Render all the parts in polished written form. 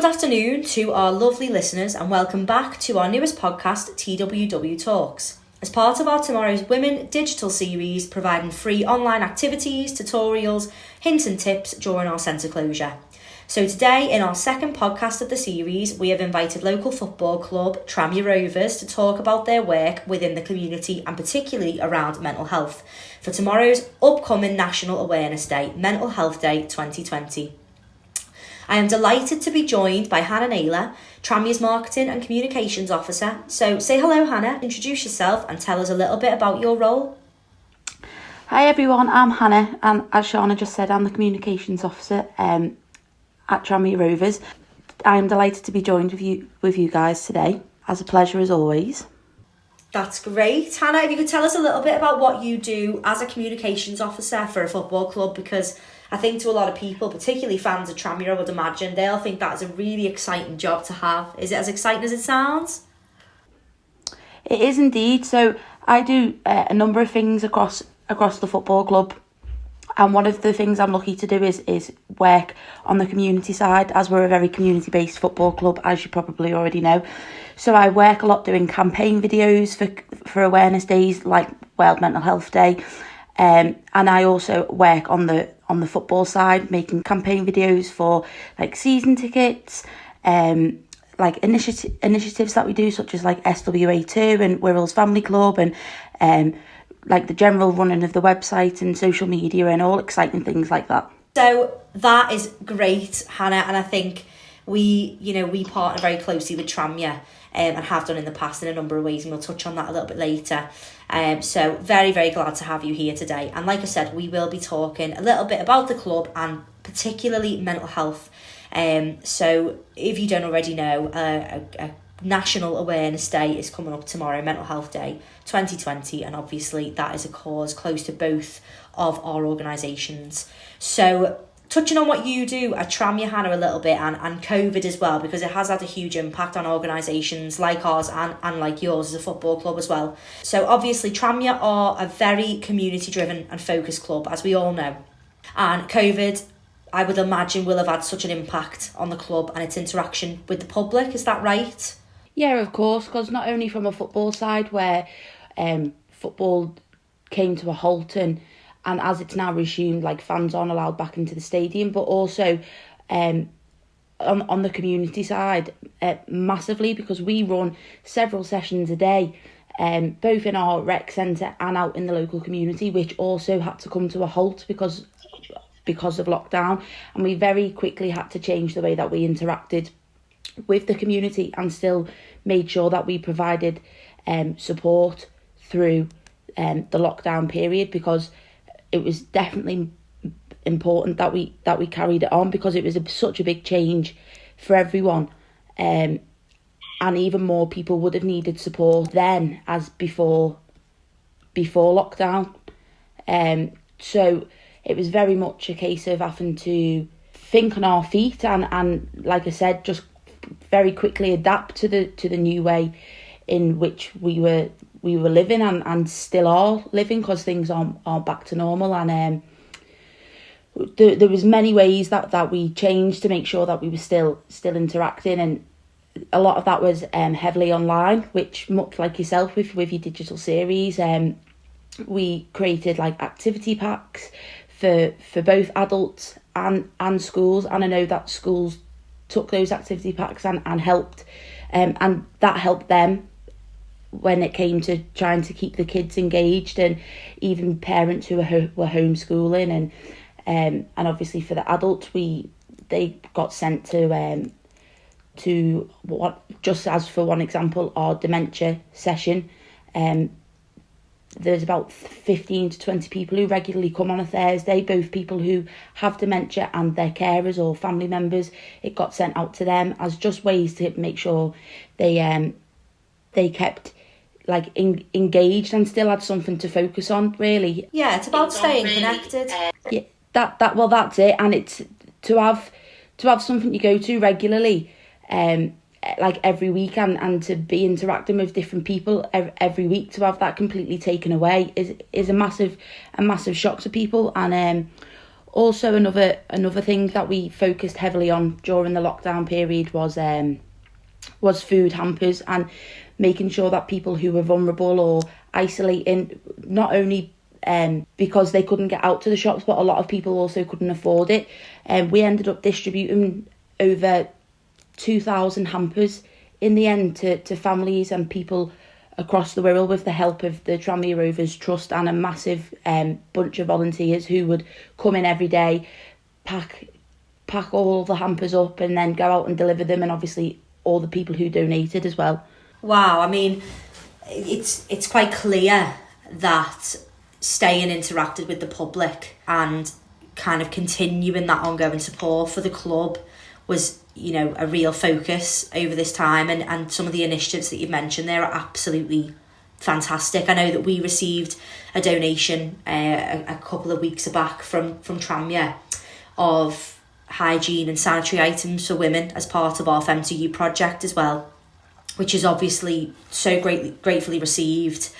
Good afternoon to our lovely listeners and welcome back to our newest podcast, TWW Talks. As part of our Tomorrow's Women digital series, providing free online activities, tutorials, hints and tips during our centre closure. So today, in our second podcast of the series, we have invited local football club Tranmere Rovers to talk about their work within the community and particularly around mental health for tomorrow's upcoming National Awareness Day, Mental Health Day 2020. I am delighted to be joined by Naylor, Tranmere's Marketing and Communications Officer. So say hello, Hannah, introduce yourself and tell us a little bit about your role. Hi everyone, I'm Hannah and as Sharna just said, I'm the Communications Officer at Tranmere Rovers. I am delighted to be joined with you guys today. As a pleasure as always. That's great. Hannah, if you could tell us a little bit about what you do as a Communications Officer for a football club, because I think to a lot of people, particularly fans of Tranmere, I would imagine, they'll think that is a really exciting job to have. Is it as exciting as it sounds? It is indeed. So I do a number of things across the football club. And one of the things I'm lucky to do is work on the community side, as we're a very community-based football club, as you probably already know. So I work a lot doing campaign videos for awareness days like World Mental Health Day. And I also work on the football side, making campaign videos for like season tickets, like initiatives that we do, such as like SWA2 and Wirrell's Family Club, and like the general running of the website and social media and all exciting things like that. So that is great, Hannah, and I think we partner very closely with Tranmere and have done in the past in a number of ways, and we'll touch on that a little bit later. So very, very glad to have you here today. And like I said, we will be talking a little bit about the club and particularly mental health. So if you don't already know, a National Awareness Day is coming up tomorrow, Mental Health Day 2020, and obviously that is a cause close to both of our organisations. So touching on what you do at Tranmere, Hannah, a little bit, and COVID as well, because it has had a huge impact on organisations like ours and like yours as a football club as well. So obviously Tranmere are a very community driven and focused club, as we all know, and COVID, I would imagine, will have had such an impact on the club and its interaction with the public. Is that right? Yeah, of course, because not only from a football side where football came to a halt and as it's now resumed, like fans aren't allowed back into the stadium, but also on the community side, massively, because we run several sessions a day, both in our rec centre and out in the local community, which also had to come to a halt because of lockdown, and we very quickly had to change the way that we interacted with the community and still made sure that we provided support through the lockdown period, because it was definitely important that we carried it on, because it was such a big change for everyone, and even more people would have needed support then as before lockdown. So it was very much a case of having to think on our feet and like I said, just very quickly adapt to the new way in which we were living and still are living, because things aren't back to normal. And there was many ways that we changed to make sure that we were still interacting, and a lot of that was heavily online, which, much like yourself with your digital series, we created like activity packs for both adults and schools, and I know that schools took those activity packs and helped, and that helped them when it came to trying to keep the kids engaged, and even parents who were homeschooling, and obviously for the adults, they got sent to what, just as for one example, our dementia session. There's about 15 to 20 people who regularly come on a Thursday, both people who have dementia and their carers or family members. It got sent out to them as just ways to make sure they kept like engaged and still had something to focus on, really. Yeah, it's about staying connected. Yeah, that's it, and it's to have something to go to regularly, like every week, and to be interacting with different people every week. To have that completely taken away is a massive shock to people, and Also, another thing that we focused heavily on during the lockdown period was food hampers, and making sure that people who were vulnerable or isolating, not only because they couldn't get out to the shops, but a lot of people also couldn't afford it. We ended up distributing over 2,000 hampers in the end to families and people across the Wirral, with the help of the Tranmere Rovers Trust and a massive bunch of volunteers who would come in every day, pack all the hampers up and then go out and deliver them, and obviously all the people who donated as well. Wow, I mean, it's quite clear that staying interacted with the public and kind of continuing that ongoing support for the club was, you know, a real focus over this time, and some of the initiatives that you've mentioned there are absolutely fantastic. I know that we received a donation a couple of weeks back from Tranmere of hygiene and sanitary items for women as part of our FemToYou project as well, which is obviously so gratefully received,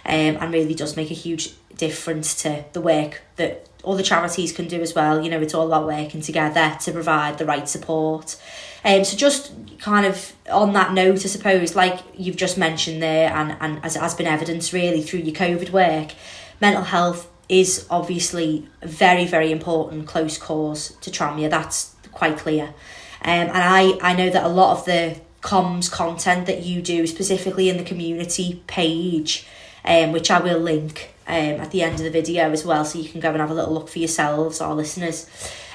and really does make a huge difference to the work that all the charities can do as well. You know, it's all about working together to provide the right support. So just kind of on that note, I suppose, like you've just mentioned there, and as it has been evidenced really through your COVID work, mental health is obviously a very, very important close cause to Tranmere. That's quite clear. And I know that a lot of the comms content that you do, specifically in the community page, which I will link at the end of the video as well, so you can go and have a little look for yourselves, our listeners.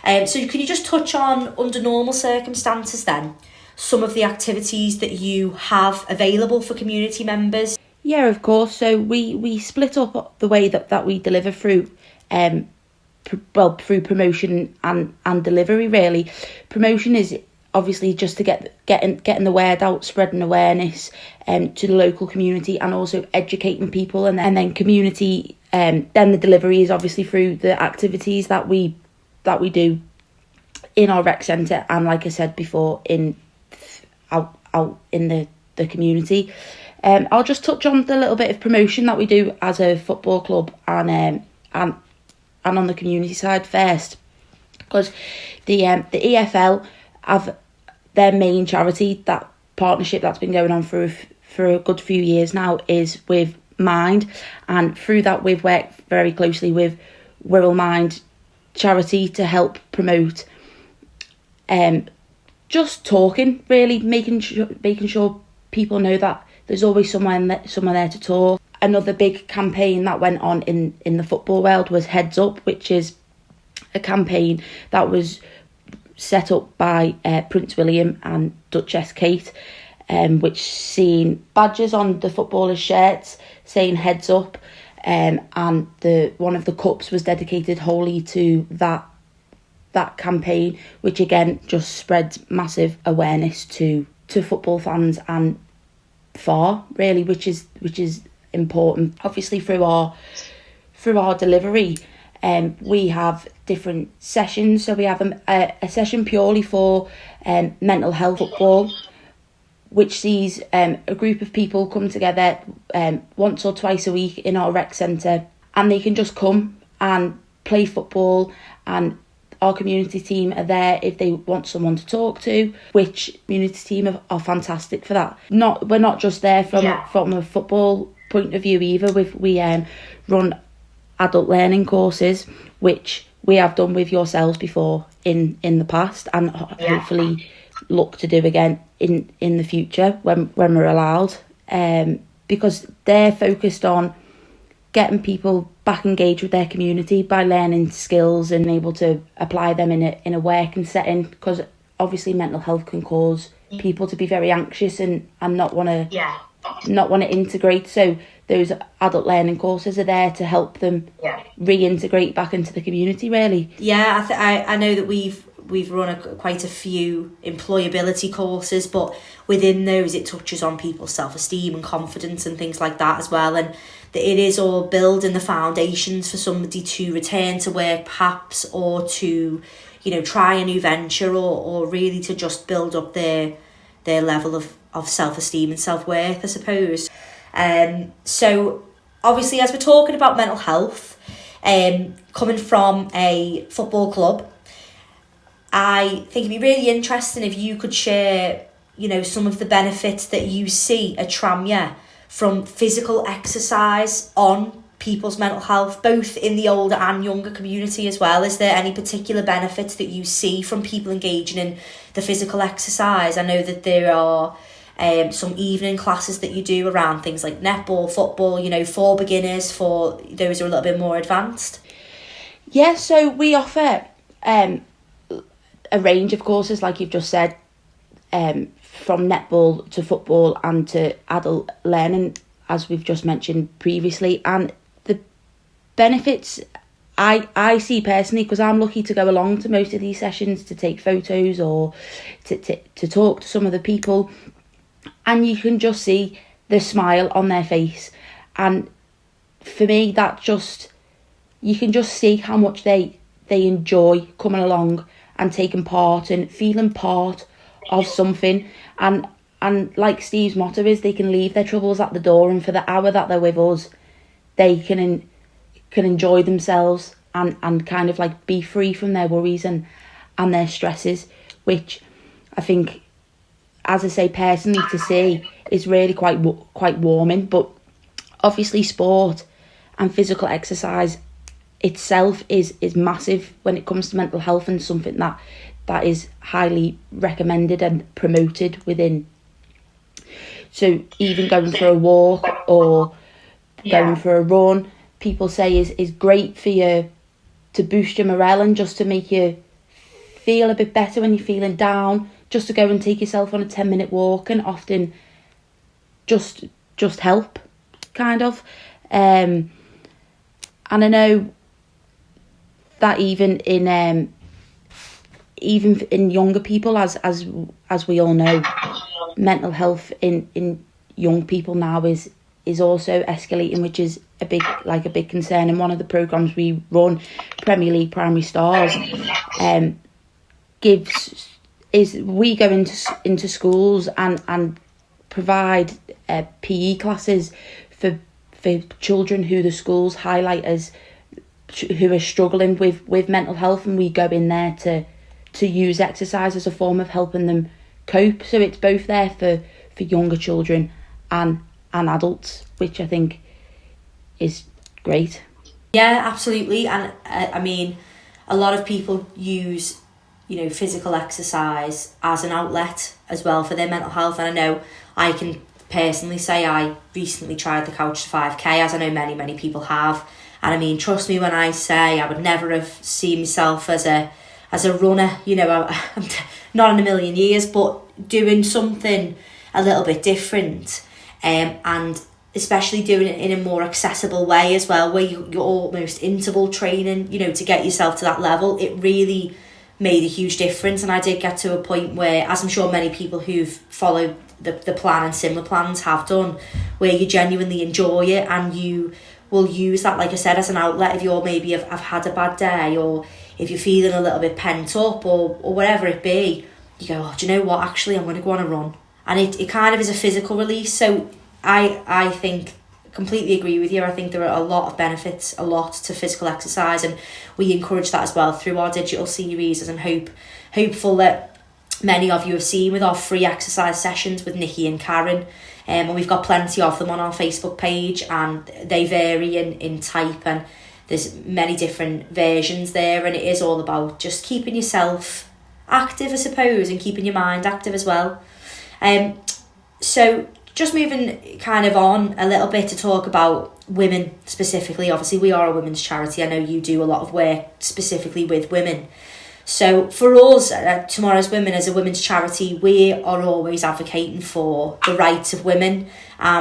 So can you just touch on, under normal circumstances then, some of the activities that you have available for community members? Yeah, of course. So we split up the way that we deliver through through promotion and delivery really. Promotion is obviously just to getting the word out, spreading awareness to the local community, and also educating people, and then community. Then the delivery is obviously through the activities that we do in our rec centre, and like I said before, out in the community. I'll just touch on the little bit of promotion that we do as a football club, and on the community side first, because the EFL have their main charity, that partnership that's been going on for a good few years now, is with Mind, and through that we've worked very closely with Wirral Mind charity to help promote just talking, really making sure people know that there's always someone there to talk. Another big campaign that went on in the football world was Heads Up, which is a campaign that was set up by Prince William and Duchess Kate, which seen badges on the footballers' shirts saying Heads Up, and one of the cups was dedicated wholly to that campaign, which again just spreads massive awareness to football fans and far really, which is important. Obviously through our delivery, we have different sessions. So we have a session purely for mental health football, which sees a group of people come together once or twice a week in our rec centre, and they can just come and play football, and our community team are there if they want someone to talk to, which community team are fantastic for that. We're not just there from a football point of view either. We run adult learning courses, which we have done with yourselves before in the past, and hopefully look to do again in the future when we're allowed, because they're focused on getting people back engaged with their community by learning skills and able to apply them in a working setting, because obviously mental health can cause people to be very anxious and not want to integrate. So those adult learning courses are there to help them reintegrate back into the community really. I know that we've run quite a few employability courses, but within those it touches on people's self-esteem and confidence and things like that as well, and it is all building the foundations for somebody to return to work perhaps, or to, you know, try a new venture, or really to just build up their level of self-esteem and self-worth, I suppose. So obviously, as we're talking about mental health, coming from a football club, I think it'd be really interesting if you could share, some of the benefits that you see at Tranmere from physical exercise on people's mental health, both in the older and younger community as well. Is there any particular benefits that you see from people engaging in the physical exercise? I know that there are some evening classes that you do around things like netball, football, for beginners, for those who are a little bit more advanced. Yeah, so we offer a range of courses, like you've just said, from netball to football and to adult learning, as we've just mentioned previously. And the benefits I see personally, because I'm lucky to go along to most of these sessions to take photos or to talk to some of the people, and you can just see the smile on their face. And for me, you can just see how much they enjoy coming along and taking part and feeling part of something. And like Steve's motto is, they can leave their troubles at the door, and for the hour that they're with us, they can enjoy themselves and kind of like be free from their worries and their stresses, which I think, as I say, personally to see is really quite warming. But obviously sport and physical exercise itself is massive when it comes to mental health, and something that is highly recommended and promoted within. So even going for a walk or going for a run, people say is great for you, to boost your morale and just to make you feel a bit better when you're feeling down. Just to go and take yourself on a 10-minute walk and often just help, kind of. And I know that even in younger people, as we all know, mental health in young people now is also escalating, which is a big concern. And one of the programs we run, Premier League Primary Stars, we go into schools and provide PE classes for children who the schools highlight as who are struggling with mental health, and we go in there to use exercise as a form of helping them cope. So it's both there for younger children and adults, which I think is great. Yeah, absolutely. And I mean, a lot of people use physical exercise as an outlet as well for their mental health. And I know I can personally say I recently tried the Couch to 5K, as I know many people have. And I mean, trust me when I say I would never have seen myself as a runner. I'm not in a million years, but doing something a little bit different, and especially doing it in a more accessible way as well, where you're almost interval training, to get yourself to that level. It really made a huge difference. And I did get to a point where, as I'm sure many people who've followed the plan and similar plans have done, where you genuinely enjoy it and you will use that, like I said, as an outlet. If you're maybe have had a bad day, or if you're feeling a little bit pent up or whatever it be, you go, oh, do you know what, actually I'm going to go on a run. And it kind of is a physical release. So I think, completely agree with you. I think there are a lot of benefits, a lot to physical exercise, and we encourage that as well through our digital series, and hopeful that many of you have seen with our free exercise sessions with Nikki and Karen. And we've got plenty of them on our Facebook page, and they vary in type, and there's many different versions there, and it is all about just keeping yourself active, I suppose, and keeping your mind active as well. So just moving kind of on a little bit to talk about women specifically. Obviously, we are a women's charity. I know you do a lot of work specifically with women. So for us, Tomorrow's Women, as a women's charity, we are always advocating for the rights of women.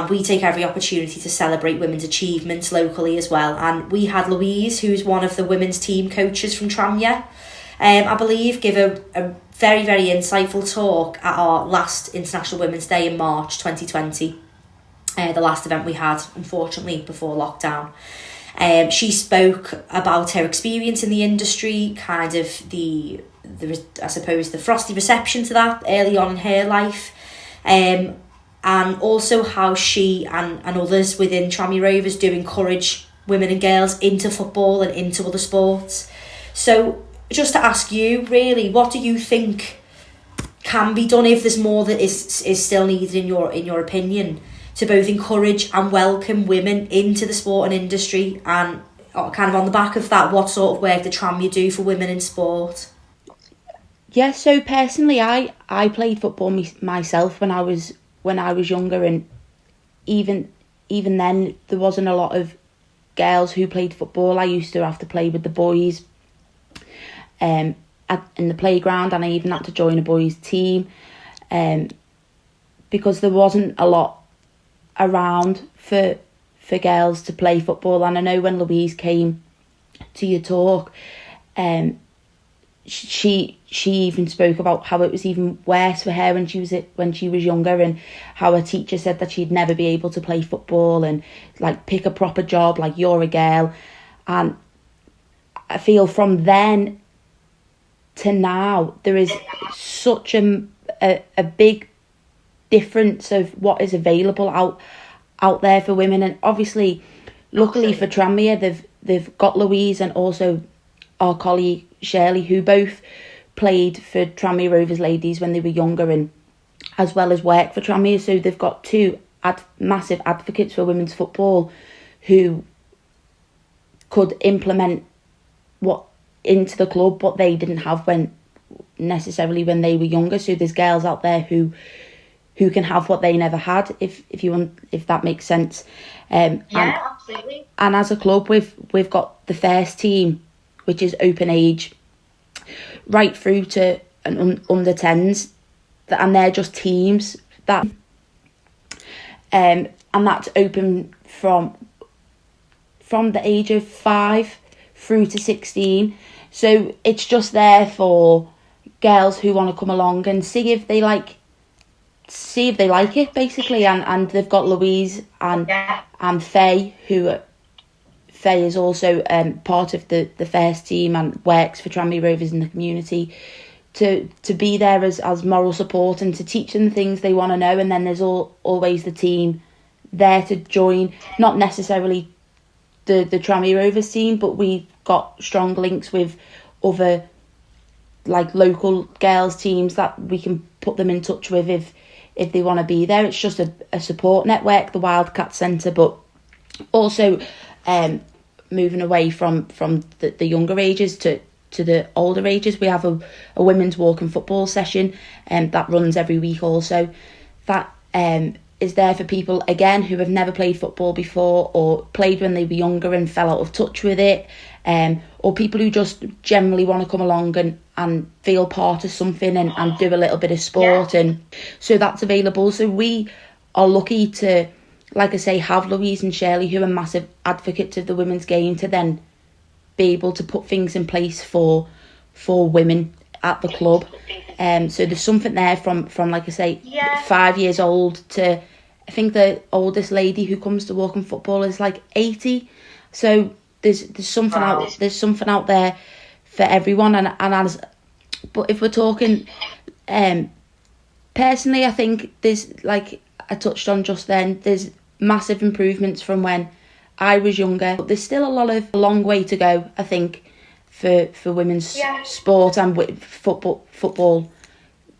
We take every opportunity to celebrate women's achievements locally as well. And we had Louise, who's one of the women's team coaches from Tranmere, I believe, give a very, very insightful talk at our last International Women's Day in March 2020. The last event we had, unfortunately, before lockdown. She spoke about her experience in the industry, kind of the I suppose the frosty reception to that early on in her life, and also how she and others within Tranmere Rovers do encourage women and girls into football and into other sports. So just to ask you, really, what do you think can be done, if there's more that is still needed in your opinion, to both encourage and welcome women into the sporting industry, and kind of on the back of that, what sort of work the Tranmere do for women in sport? Yeah, so personally, I played football myself when I was younger, and even then there wasn't a lot of girls who played football. I used to have to play with the boys in the playground, and I even had to join a boys team because there wasn't a lot around for girls to play football. And I know when Louise came to your talk, she even spoke about how it was even worse for her when she was younger, and how her teacher said that she'd never be able to play football and like pick a proper job, like, you're a girl. And I feel from then to now there is such a big difference of what is available out there for women. And obviously, luckily for Tranmere, they've got Louise and also our colleague Shirley, who both played for Tranmere Rovers ladies when they were younger, and as well as work for Tranmere. So they've got two massive advocates for women's football who could implement what into the club what they didn't have when they were younger. So there's girls out there who can have what they never had, if that makes sense. Absolutely. And as a club, we've got the first team, which is open age, right through to an under 10s, and they're just teams that, and that's open from the age of 5 through to 16. So it's just there for girls who want to come along and see if they like it, basically. And they've got Louise and Faye, who Faye is also part of the first team and works for Tranmere Rovers in the community, to be there as moral support and to teach them the things they want to know. And then there's always the team there to join, not necessarily the Tranmere Rovers team, but we've got strong links with other like local girls teams that we can put them in touch with if they want to be there. It's just a support network, the Wildcat Centre. But also moving away from the younger ages to the older ages, we have a women's walk and football session that runs every week also, that is there for people, again, who have never played football before, or played when they were younger and fell out of touch with it, or people who just generally want to come along and feel part of something and do a little bit of sport. Yeah. And so that's available. So we are lucky to, like I say, have Louise and Shirley, who are massive advocates of the women's game, to then be able to put things in place for women at the club. So there's something there from like I say, 5 years old to, I think the oldest lady who comes to walk and football is like 80. So there's something out there for everyone. But if we're talking personally, I think there's, like I touched on just then, there's massive improvements from when I was younger, but there's still a long way to go, I think, for women's sport and football,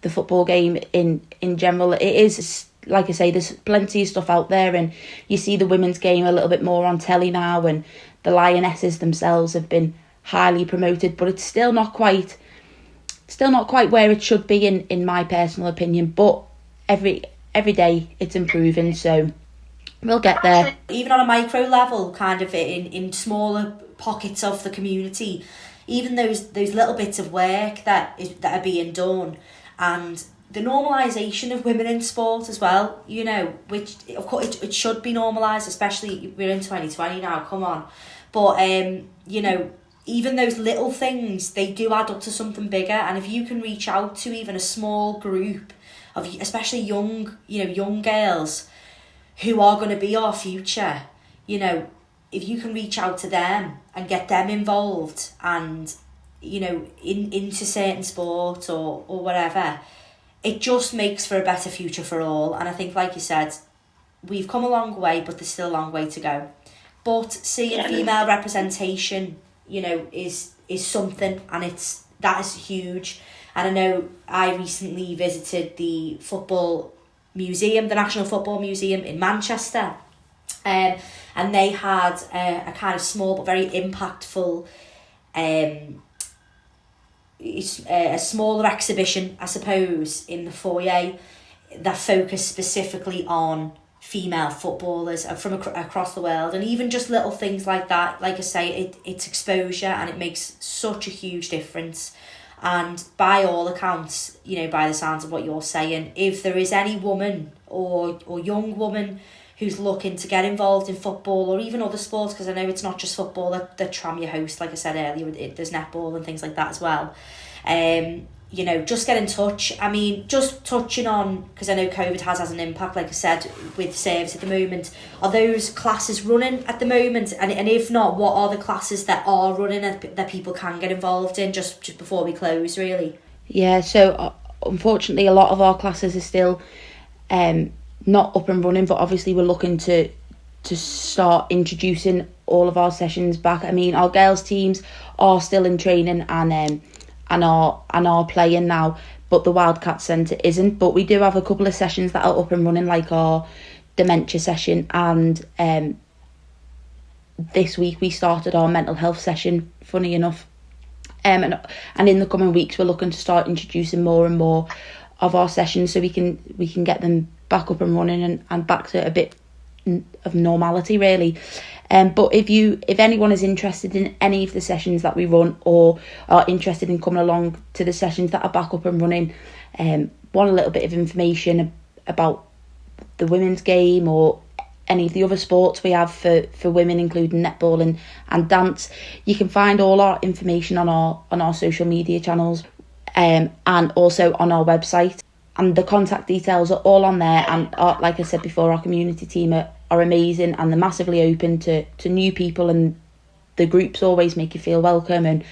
the football game in general. It is, like I say, there's plenty of stuff out there, and you see the women's game a little bit more on telly now, and the Lionesses themselves have been highly promoted, but it's still not quite where it should be in my personal opinion. But every day it's improving, so we'll get there. Even on a micro level, kind of in smaller pockets of the community, even those little bits of work that are being done, and the normalisation of women in sport as well, you know, which of course it should be normalised, especially we're in 2020 now, come on. But you know, even those little things, they do add up to something bigger. And if you can reach out to even a small group of especially young girls who are going to be our future, you know, if you can reach out to them and get them involved and, you know, into certain sport or whatever, it just makes for a better future for all. And I think, like you said, we've come a long way, but there's still a long way to go. but seeing female representation, you know, is something, and that is huge. And I know I recently visited the football museum, the National Football Museum in Manchester, and they had a kind of small but very impactful, a smaller exhibition, I suppose, in the foyer that focused specifically on female footballers from across the world. And even just little things like that, like I say, it's exposure, and it makes such a huge difference. And by all accounts, you know, by the sounds of what you're saying, if there is any woman or young woman who's looking to get involved in football or even other sports, because I know it's not just football that Tranmere host, like I said earlier, there's netball and things like that as well. You know, just get in touch. I mean, just touching on, because I know COVID has an impact, like I said, with service at the moment. Are those classes running at the moment? And if not, what are the classes that are running that people can get involved in, just before we close, really? Yeah, so unfortunately a lot of our classes are still not up and running, but obviously we're looking to start introducing all of our sessions back. I mean, our girls teams are still in training and are playing now, but the Wildcat Centre isn't. But we do have a couple of sessions that are up and running, like our dementia session, and this week we started our mental health session, funny enough. And in the coming weeks we're looking to start introducing more and more of our sessions, so we can get them back up and running and back to a bit of normality, really. But if anyone is interested in any of the sessions that we run, or are interested in coming along to the sessions that are back up and running, want a little bit of information about the women's game or any of the other sports we have for women, including netball and dance, you can find all our information on our social media channels, and also on our website. And the contact details are all on there. And like I said before, our community team are amazing, and they're massively open to new people, and the groups always make you feel welcome, and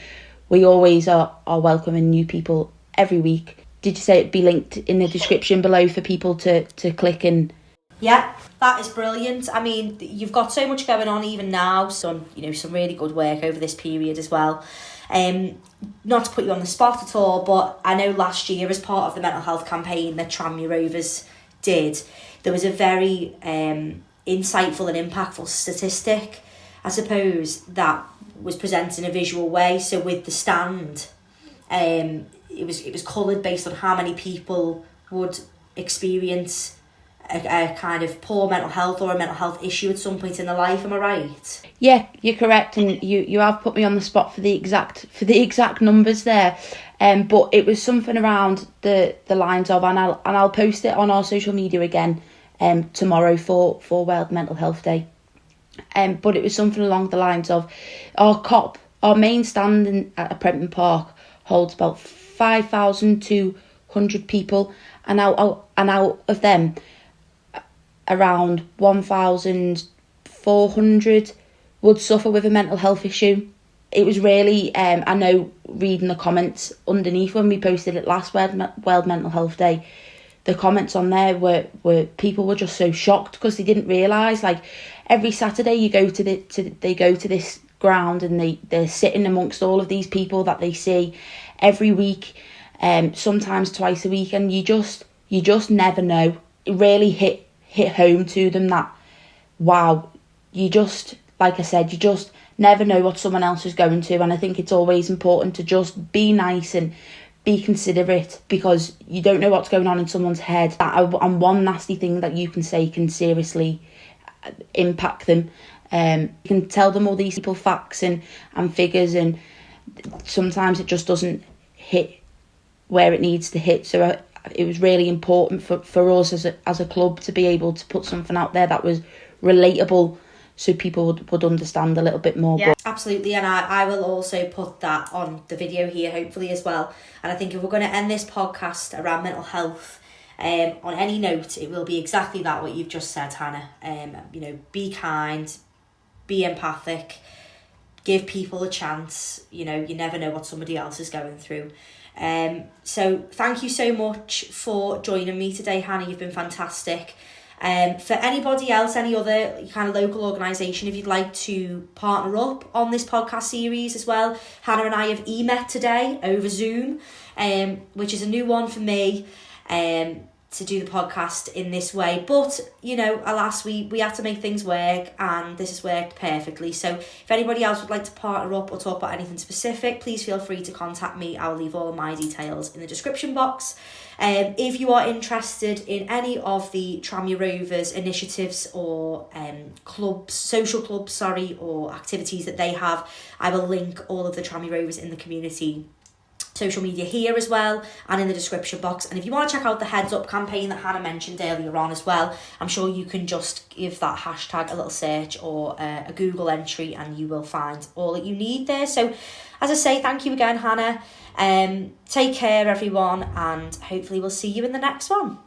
we always are welcoming new people every week. Did you say it'd be linked in the description below for people to click in? Yeah, that is brilliant. I mean, you've got so much going on even now, some really good work over this period as well. Not to put you on the spot at all, but I know last year, as part of the mental health campaign that Tranmere Rovers did, there was a very insightful and impactful statistic, I suppose, that was presented in a visual way. So with the stand, it was coloured based on how many people would experience a kind of poor mental health or a mental health issue at some point in their life. Am I right? Yeah, you're correct, and you have put me on the spot for the exact numbers there. But it was something around the lines of, and I'll post it on our social media again tomorrow for World Mental Health Day. But it was something along the lines of our main stand at Prenton Park holds about 5,200 people, and out of them, around 1,400 would suffer with a mental health issue. It was really, I know, reading the comments underneath when we posted it last World Mental Health Day, the comments on there were people were just so shocked, because they didn't realise, like, every Saturday they go to this ground, and they're sitting amongst all of these people that they see every week, sometimes twice a week, and you just never know. It really hit home to them that, wow, you just, like I said, you just never know what someone else is going to. And I think it's always important to just be nice and be considerate, because you don't know what's going on in someone's head, and one nasty thing that you can say can seriously impact them. You can tell them all these people facts and figures, and sometimes it just doesn't hit where it needs to hit. So it was really important for us as a club to be able to put something out there that was relatable, so people would understand a little bit more. Yeah, absolutely. And I will also put that on the video here, hopefully, as well. And I think if we're going to end this podcast around mental health on any note, it will be exactly that, what you've just said, Hannah. Be kind, be empathic, give people a chance. You never know what somebody else is going through. So thank you so much for joining me today, Hannah. You've been fantastic. For anybody else, any other kind of local organisation, if you'd like to partner up on this podcast series as well, Hannah and I have met today over Zoom, which is a new one for me, to do the podcast in this way. But, you know, alas, we had to make things work, and this has worked perfectly. So if anybody else would like to partner up or talk about anything specific, please feel free to contact me. I'll leave all of my details in the description box. If you are interested in any of the Tranmere Rovers initiatives or social clubs, or activities that they have, I will link all of the Tranmere Rovers in the community social media here as well, and in the description box. And if you want to check out the Heads Up campaign that Hannah mentioned earlier on as well, I'm sure you can just give that hashtag a little search or a Google entry, and you will find all that you need there. So as I say, thank you again, Hannah. Take care, everyone, and hopefully we'll see you in the next one.